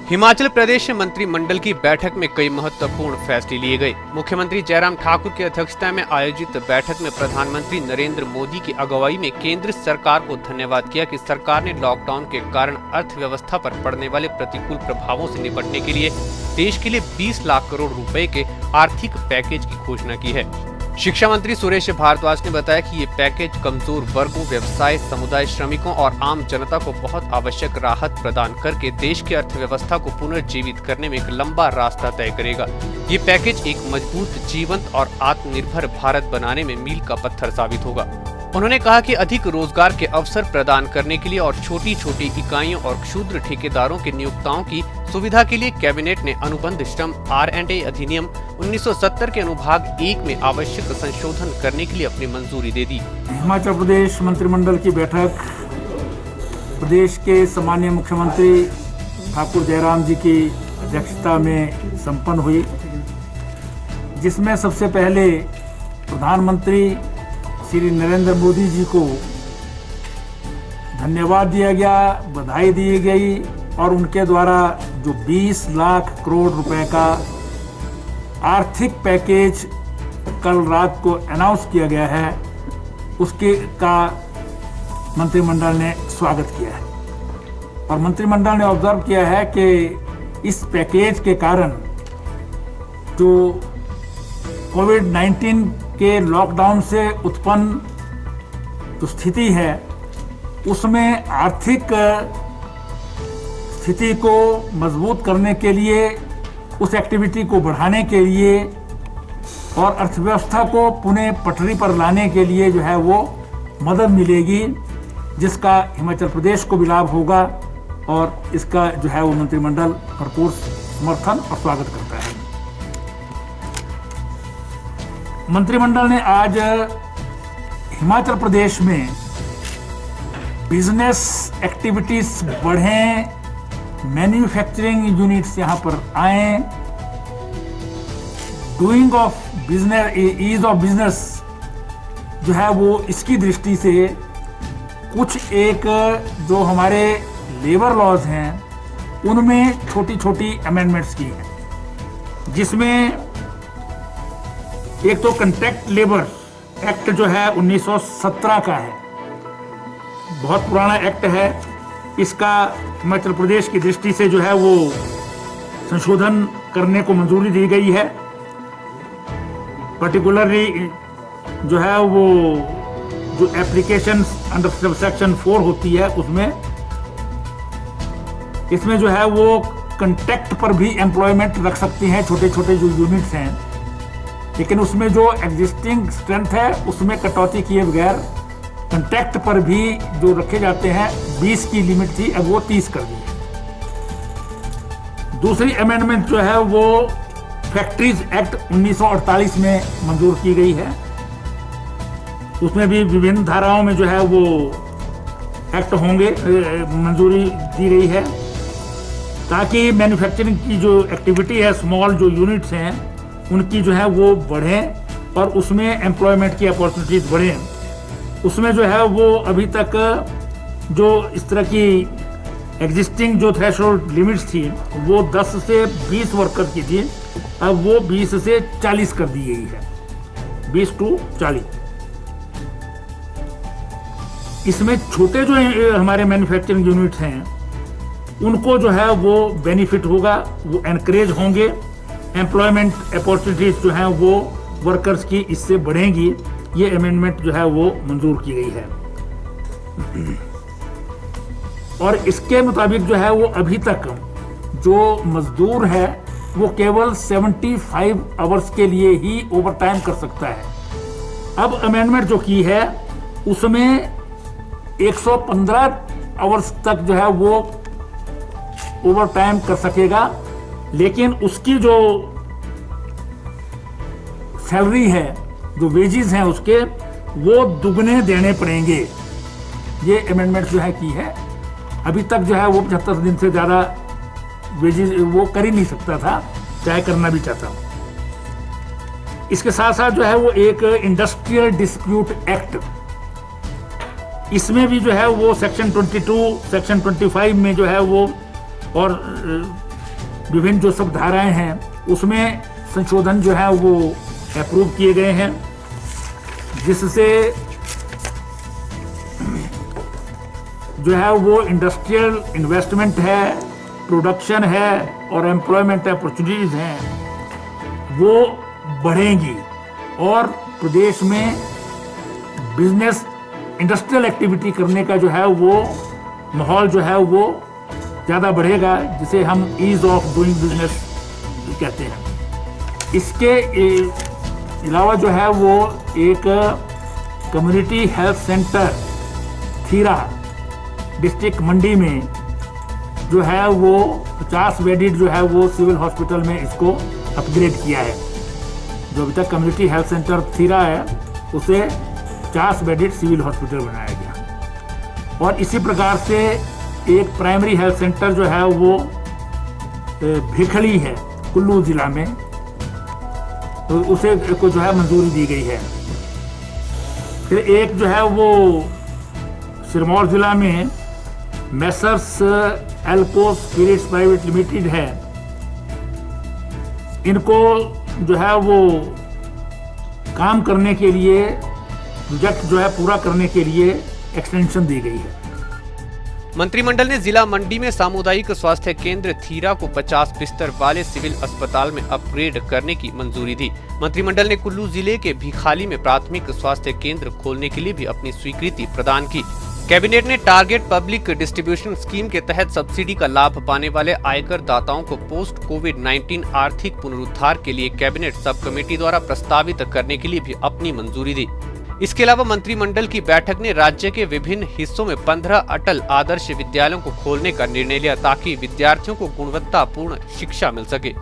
हिमाचल प्रदेश मंत्रिमंडल की बैठक में कई महत्वपूर्ण फैसले लिए गए। मुख्यमंत्री जयराम ठाकुर की अध्यक्षता में आयोजित बैठक में प्रधानमंत्री नरेंद्र मोदी की अगुवाई में केंद्र सरकार को धन्यवाद किया कि सरकार ने लॉकडाउन के कारण अर्थव्यवस्था पर पड़ने वाले प्रतिकूल प्रभावों से निपटने के लिए देश के लिए 20 लाख करोड़ रुपए के आर्थिक पैकेज की घोषणा की है। शिक्षा मंत्री सुरेश भारद्वाज ने बताया कि ये पैकेज कमजोर वर्गों, व्यवसाय, समुदाय, श्रमिकों और आम जनता को बहुत आवश्यक राहत प्रदान करके देश की अर्थव्यवस्था को पुनर्जीवित करने में एक लंबा रास्ता तय करेगा। ये पैकेज एक मजबूत, जीवंत और आत्मनिर्भर भारत बनाने में मील का पत्थर साबित होगा। उन्होंने कहा कि अधिक रोजगार के अवसर प्रदान करने के लिए और छोटी छोटी इकाइयों और क्षुद्र ठेकेदारों के नियोक्ताओं की सुविधा के लिए कैबिनेट ने अनुबंध श्रम R&A अधिनियम 1970 के अनुभाग 1 में आवश्यक संशोधन करने के लिए अपनी मंजूरी दे दी। हिमाचल प्रदेश मंत्रिमंडल की बैठक प्रदेश के सम्मानीय मुख्यमंत्री ठाकुर जयराम जी की अध्यक्षता में संपन्न हुई, जिसमें सबसे पहले प्रधानमंत्री श्री नरेंद्र मोदी जी को धन्यवाद दिया गया, बधाई दी गई और उनके द्वारा जो 20 लाख करोड़ रुपए का आर्थिक पैकेज कल रात को अनाउंस किया गया है, उसके का मंत्रिमंडल ने स्वागत किया है। और मंत्रिमंडल ने ऑब्जर्व किया है कि इस पैकेज के कारण जो कोविड-19 के लॉकडाउन से उत्पन्न जो स्थिति है, उसमें आर्थिक स्थिति को मजबूत करने के लिए, उस एक्टिविटी को बढ़ाने के लिए और अर्थव्यवस्था को पुनः पटरी पर लाने के लिए जो है वो मदद मिलेगी, जिसका हिमाचल प्रदेश को भी लाभ होगा और इसका जो है वो मंत्रिमंडल भरपूर समर्थन और स्वागत करता है। मंत्रिमंडल ने आज हिमाचल प्रदेश में बिजनेस एक्टिविटीज बढ़ें, मैन्युफैक्चरिंग यूनिट्स यहाँ पर आए, doing of business, ease of business जो है वो इसकी दृष्टि से कुछ एक जो हमारे लेबर लॉज हैं उनमें छोटी छोटी अमेंडमेंट्स की हैं, जिसमें एक तो कॉन्ट्रैक्ट लेबर एक्ट जो है 1917 का है, बहुत पुराना एक्ट है। इसका हिमाचल प्रदेश की दृष्टि से जो है वो संशोधन करने को मंजूरी दी गई है। पर्टिकुलरली जो है वो जो एप्लीकेशन अंडर सबसेक्शन 4 होती है, उसमें इसमें जो है वो कॉन्ट्रैक्ट पर भी एम्प्लॉयमेंट रख सकती हैं छोटे छोटे जो यूनिट्स हैं, लेकिन उसमें जो एग्जिस्टिंग स्ट्रेंथ है उसमें कटौती किए बगैर कॉन्ट्रैक्ट पर भी जो रखे जाते हैं 20 की लिमिट थी, अब वो 30 कर दी है। दूसरी अमेंडमेंट जो है वो फैक्ट्रीज एक्ट 1948 में मंजूर की गई है। उसमें भी विभिन्न धाराओं में जो है वो एक्ट होंगे, मंजूरी दी गई है, ताकि मैन्युफैक्चरिंग की जो एक्टिविटी है, स्मॉल जो यूनिट्स हैं उनकी जो है वो बढ़ें और उसमें एम्प्लॉयमेंट की अपॉर्चुनिटीज बढ़ें। उसमें जो है वो अभी तक जो इस तरह की एग्जिस्टिंग जो थ्रेशोल्ड लिमिट्स थी वो 10 से 20 वर्कर्स की थी, अब वो 20 से 40 कर दी गई है, 20 to 40। इसमें छोटे जो हमारे मैन्युफैक्चरिंग यूनिट्स हैं उनको जो है वो बेनिफिट होगा, वो एनकरेज होंगे, एम्प्लॉयमेंट अपॉर्चुनिटीज जो हैं वो वर्कर्स की इससे बढ़ेंगी। ये अमेंडमेंट जो है वो मंजूर की गई है और इसके मुताबिक जो है वो अभी तक जो मजदूर है वो केवल 75 आवर्स के लिए ही ओवर टाइम कर सकता है। अब अमेंडमेंट जो की है उसमें 115 आवर्स तक जो है वो ओवर टाइम कर सकेगा, लेकिन उसकी जो सैलरी है, जो वेजेस हैं उसके, वो दुगने देने पड़ेंगे। ये अमेंडमेंट जो है की है। अभी तक जो है वो 75 दिन से ज़्यादा वेजेस वो कर ही नहीं सकता था, चाहे करना भी चाहता। इसके साथ साथ जो है वो एक इंडस्ट्रियल डिस्प्यूट एक्ट, इसमें भी जो है वो सेक्शन 22, सेक्शन 25 में जो है वो और विभिन्न जो सब धाराएं हैं उसमें संशोधन जो है वो अप्रूव किए गए हैं, जिससे जो है वो इंडस्ट्रियल इन्वेस्टमेंट है, प्रोडक्शन है और एम्प्लॉयमेंट अपॉर्चुनिटीज हैं वो बढ़ेंगी और प्रदेश में बिजनेस इंडस्ट्रियल एक्टिविटी करने का जो है वो माहौल जो है वो ज़्यादा बढ़ेगा, जिसे हम ईज ऑफ डूइंग बिजनेस कहते हैं। इसके अलावा जो है वो एक कम्युनिटी हेल्थ सेंटर थीरा डिस्ट्रिक्ट मंडी में जो है वो 50 बेडेड जो है वो सिविल हॉस्पिटल में इसको अपग्रेड किया है। जो अभी तक कम्युनिटी हेल्थ सेंटर थीरा है उसे 50 बेडेड सिविल हॉस्पिटल बनाया गया। और इसी प्रकार से एक प्राइमरी हेल्थ सेंटर जो है वो भिखड़ी है कुल्लू जिला में, तो उसे को जो है मंजूरी दी गई है। फिर एक जो है वो सिरमौर जिला में मैसर्स एल्को स्पिरिट्स प्राइवेट लिमिटेड है, इनको जो है वो काम करने के लिए प्रोजेक्ट जो है पूरा करने के लिए एक्सटेंशन दी गई है। मंत्रिमंडल ने जिला मंडी में सामुदायिक स्वास्थ्य केंद्र थीरा को 50 बिस्तर वाले सिविल अस्पताल में अपग्रेड करने की मंजूरी दी। मंत्रिमंडल ने कुल्लू जिले के भिखाली में प्राथमिक स्वास्थ्य केंद्र खोलने के लिए भी अपनी स्वीकृति प्रदान की। कैबिनेट ने टारगेट पब्लिक डिस्ट्रीब्यूशन स्कीम के तहत सब्सिडी का लाभ पाने वाले आयकर दाताओं को पोस्ट कोविड-19 आर्थिक पुनरुद्धार के लिए कैबिनेट सब कमेटी द्वारा प्रस्तावित करने के लिए भी अपनी मंजूरी दी। इसके अलावा मंत्रिमंडल की बैठक ने राज्य के विभिन्न हिस्सों में 15 अटल आदर्श विद्यालयों को खोलने का निर्णय लिया ताकि विद्यार्थियों को गुणवत्तापूर्ण शिक्षा मिल सके।